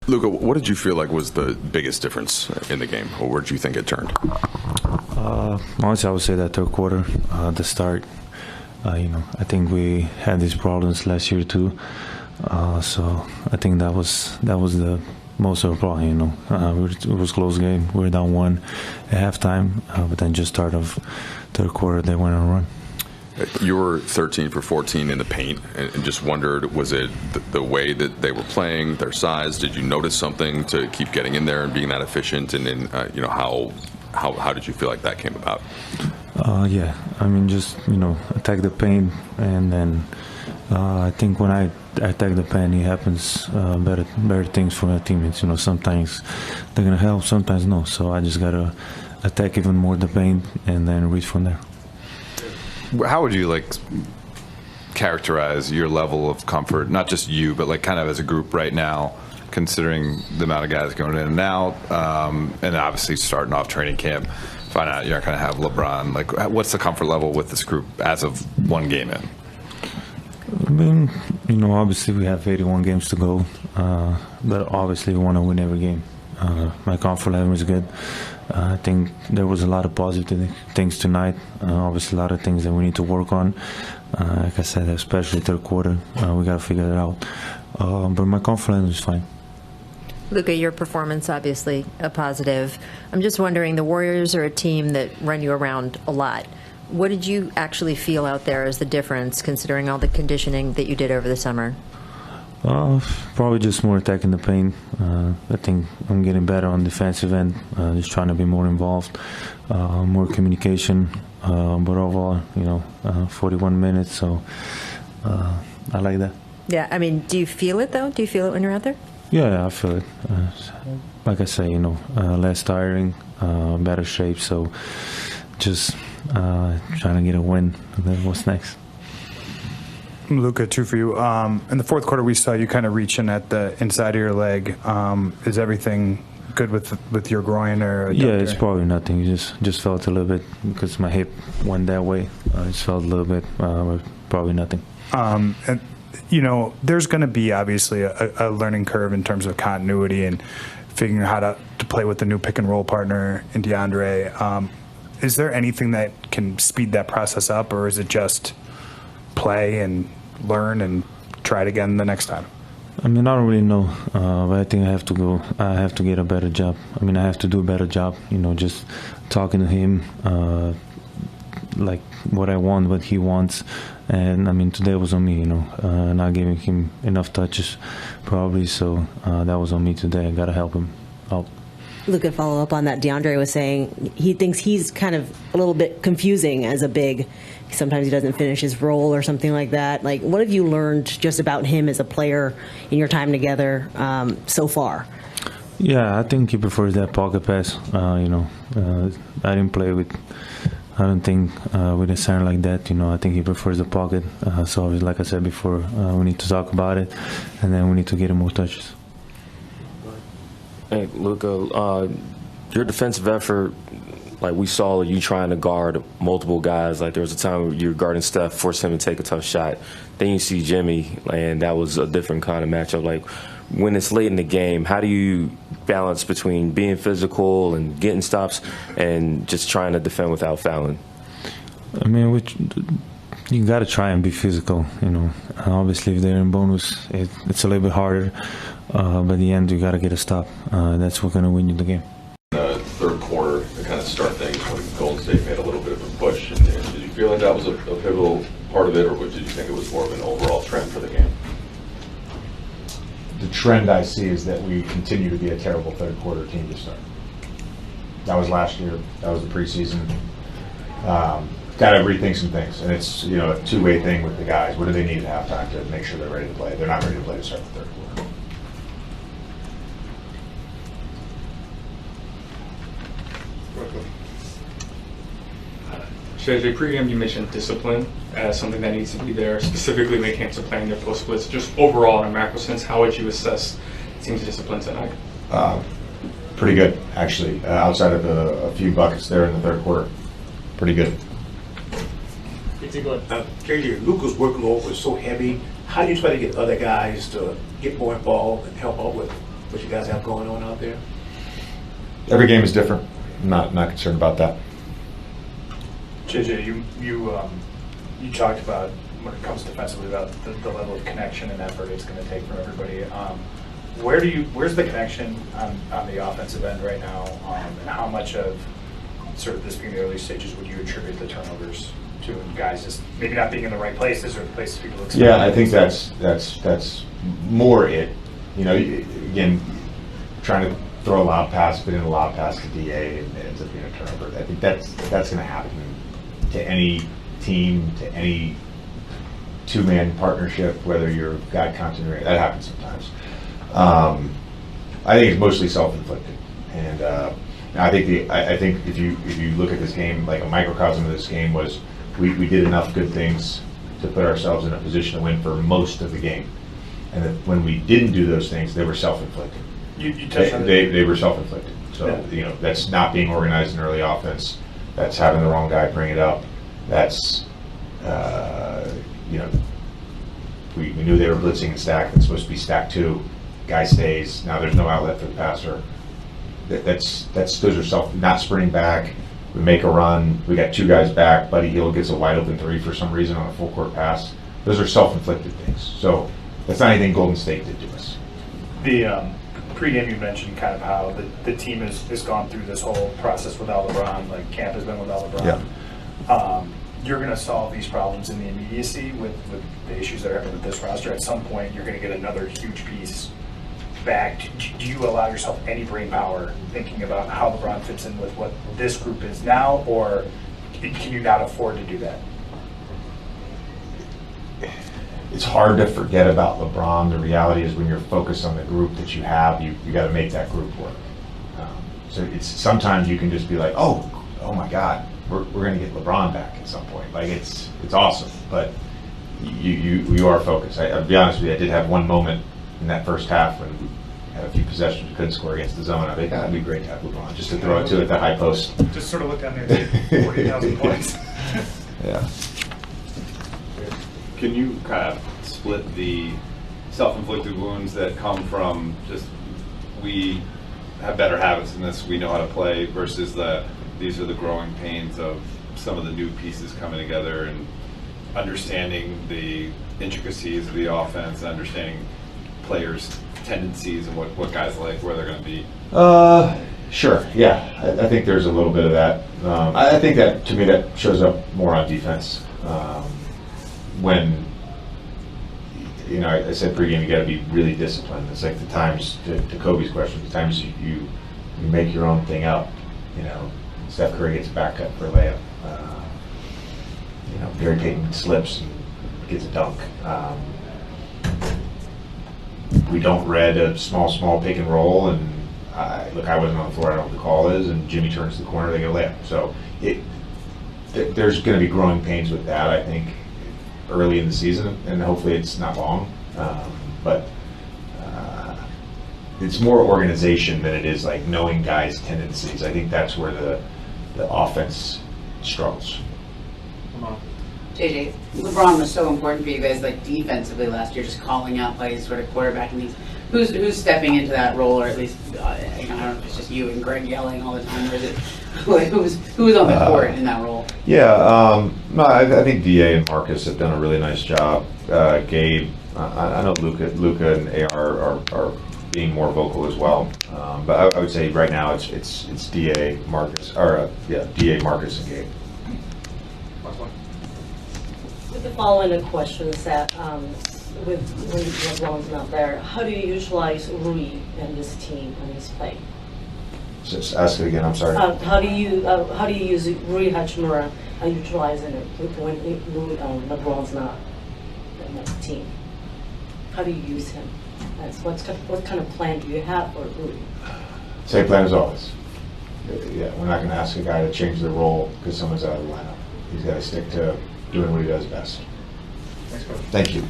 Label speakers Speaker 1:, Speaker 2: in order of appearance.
Speaker 1: Luka, what did you feel like was the biggest difference in the game, or where did you think it turned?
Speaker 2: Honestly, I would say that third quarter, the start. I think we had these problems last year too. So I think that was the most of the problem. It was a close game. We were down 1 at halftime, but then just start of third quarter, they went on a run.
Speaker 1: You were 13 for 14 in the paint, and just wondered, was it the way that they were playing, their size? Did you notice something to keep getting in there and being that efficient? And then, how did you feel like that came about?
Speaker 2: Yeah, just attack the paint, and then I think when I attack the paint, it happens better things for my teammates. Sometimes they're gonna help, sometimes no. So I just gotta attack even more the paint and then reach from there.
Speaker 3: How would you characterize your level of comfort, not just you, but kind of as a group right now, considering the amount of guys going in and out, and obviously starting off training camp, find out you're not going to have LeBron. What's the comfort level with this group as of one game in?
Speaker 2: Obviously we have 81 games to go, but obviously we want to win every game. My comfort level is good. I think there was a lot of positive things tonight. Obviously, a lot of things that we need to work on. Like I said, especially third quarter, we got to figure it out. But my comfort level is fine.
Speaker 4: Luka, your performance obviously a positive. I'm just wondering, the Warriors are a team that run you around a lot. What did you actually feel out there as the difference, considering all the conditioning that you did over the summer?
Speaker 2: Probably just more attacking the paint. I think I'm getting better on the defensive end, just trying to be more involved, more communication. But overall, 41 minutes, so I like that.
Speaker 4: Yeah, do you feel it though? Do you feel it when you're out there?
Speaker 2: Yeah, I feel it. Like I say, less tiring, better shape. So just trying to get a win. And then what's next?
Speaker 5: Luka, 2 for you. In the fourth quarter, we saw you kind of reaching at the inside of your leg. Is everything good with your groin or?
Speaker 2: Yeah, it's probably nothing. You just felt a little bit because my hip went that way. I just felt a little bit, but probably nothing.
Speaker 5: And there's going to be obviously a learning curve in terms of continuity and figuring out how to play with the new pick and roll partner in DeAndre. Is there anything that can speed that process up, or is it just play and learn and try it again the next time?
Speaker 2: I don't really know, but I think I have to get a better job. I have to do a better job, just talking to him, like what I want, what he wants. And today was on me, not giving him enough touches probably, so that was on me today. I gotta help him out.
Speaker 6: Luka, follow up on that. DeAndre was saying he thinks he's kind of a little bit confusing as a big. Sometimes he doesn't finish his role or something like that. What have you learned just about him as a player in your time together so far?
Speaker 2: Yeah, I think he prefers that pocket pass. I didn't play with. I don't think with a center like that. I think he prefers the pocket. So like I said before, we need to talk about it, and then we need to get him more touches.
Speaker 7: Hey, Luka, your defensive effort, we saw you trying to guard multiple guys. There was a time where you were guarding Steph, forced him to take a tough shot. Then you see Jimmy, and that was a different kind of matchup. When it's late in the game, how do you balance between being physical and getting stops and just trying to defend without fouling?
Speaker 2: You got to try and be physical, Obviously, if they're in bonus, it's a little bit harder. But in the end, you got to get a stop. That's what's going to win you the game.
Speaker 1: The third quarter, to kind of start things, when Golden State made a little bit of a push, and did you feel like that was a pivotal part of it, or did you think it was more of an overall trend for the game?
Speaker 8: The trend I see is that we continue to be a terrible third quarter team to start. That was last year. That was the preseason. Got to rethink some things, and it's a two-way thing with the guys. What do they need at halftime to make sure they're ready to play? They're not ready to play to start the third quarter.
Speaker 9: JJ, pregame you mentioned discipline as something that needs to be there, specifically when it came to playing their post splits. Just overall, in a macro sense, how would you assess the team's discipline tonight?
Speaker 8: Pretty good, actually. Outside of a few buckets there in the third quarter, pretty good.
Speaker 10: JJ, Luka's workload was so heavy. How do you try to get other guys to get more involved and help out with what you guys have going on out there?
Speaker 8: Every game is different. I'm not concerned about that.
Speaker 5: JJ, you talked about when it comes defensively about the level of connection and effort it's going to take from everybody. Where's the connection on the offensive end right now, and how much of sort of this being the early stages would you attribute the turnovers to, and guys just maybe not being in the right places or the places people expect?
Speaker 8: Yeah, I think that's more it. You know, again, trying to throw a lob pass, put in a lob pass to DA, and it ends up being a turnover. I think that's going to happen to any team, to any two-man partnership, whether you're guy continuity. That happens sometimes. I think it's mostly self-inflicted, and I think if you look at this game, like a microcosm of this game was we did enough good things to put ourselves in a position to win for most of the game, and that when we didn't do those things, they were self-inflicted.
Speaker 5: You touched on
Speaker 8: they were self-inflicted. So
Speaker 5: Yeah.
Speaker 8: you know, that's not being organized in early offense. That's having the wrong guy bring it up. That's you know, we knew they were blitzing and stacked. It's supposed to be stack 2. Guy stays. Now there's no outlet for the passer. Those are not sprinting back. We make a run. We got 2 guys back. Buddy Hield gets a wide open 3 for some reason on a full court pass. Those are self-inflicted things. So that's not anything Golden State did to us.
Speaker 5: The pregame you mentioned kind of how the team has gone through this whole process without LeBron, like camp has been without LeBron.
Speaker 8: Yeah.
Speaker 5: You're going to solve these problems in the immediacy with the issues that are happening with this roster. At some point, you're going to get another huge piece back. Do you allow yourself any brain power thinking about how LeBron fits in with what this group is now, or can you not afford to do that?
Speaker 8: It's hard to forget about LeBron. The reality is when you're focused on the group that you have, you got to make that group work. So it's sometimes you can just be like, oh my God, we're going to get LeBron back at some point. Like it's awesome, but you are focused. I'll be honest with you, I did have one moment in that first half when we had a few possessions we couldn't score against the zone. I think it'd be great to have LeBron just to throw it to at the high post.
Speaker 5: Just sort of look down there, 40,000 points.
Speaker 8: Yeah.
Speaker 3: Can you kind of split the self-inflicted wounds that come from just we have better habits in this, we know how to play, versus these are the growing pains of some of the new pieces coming together and understanding the intricacies of the offense, understanding players' tendencies and what guys like, where they're going to be?
Speaker 8: Sure. Yeah, I think there's a little bit of that. I think that to me that shows up more on defense. When you know, I said pregame, you got to be really disciplined. It's like the times to Kobe's question, the times you make your own thing up. You know, Steph Curry gets a back cut for a layup. You know, Gary Payton slips and gets a dunk. We don't read a small pick and roll, and I wasn't on the floor. I don't know what the call is, and Jimmy turns the corner, they get a layup. So there's going to be growing pains with that, I think, early in the season, and hopefully it's not long. But it's more organization than it is like knowing guys' tendencies. I think that's where the offense struggles.
Speaker 11: JJ, LeBron was so important for you guys, like defensively last year, just calling out plays, sort of quarterbacking these. Who's stepping into that role, or at least I don't know if it's just you and Greg yelling all the time, or is it who's on the court in that role?
Speaker 8: Yeah, no, I think Da and Marcus have done a really nice job. Gabe, I know Luka and AR are being more vocal as well. But I would say right now it's Da, Marcus, Da, Marcus, and Gabe.
Speaker 12: With the following questions that with when LeBron's not there, how do you utilize Rui and this team and this play?
Speaker 8: Just ask it again. I'm sorry.
Speaker 12: How do you use Rui Hachimura and utilizing it when LeBron's not in the team? How do you use him? What kind of plan do you have for Rui?
Speaker 8: Same plan as always. Yeah, we're not going to ask a guy to change their role because someone's out of the lineup. He's got to stick to doing what he does best.
Speaker 5: Thanks, Coach.
Speaker 8: Thank you.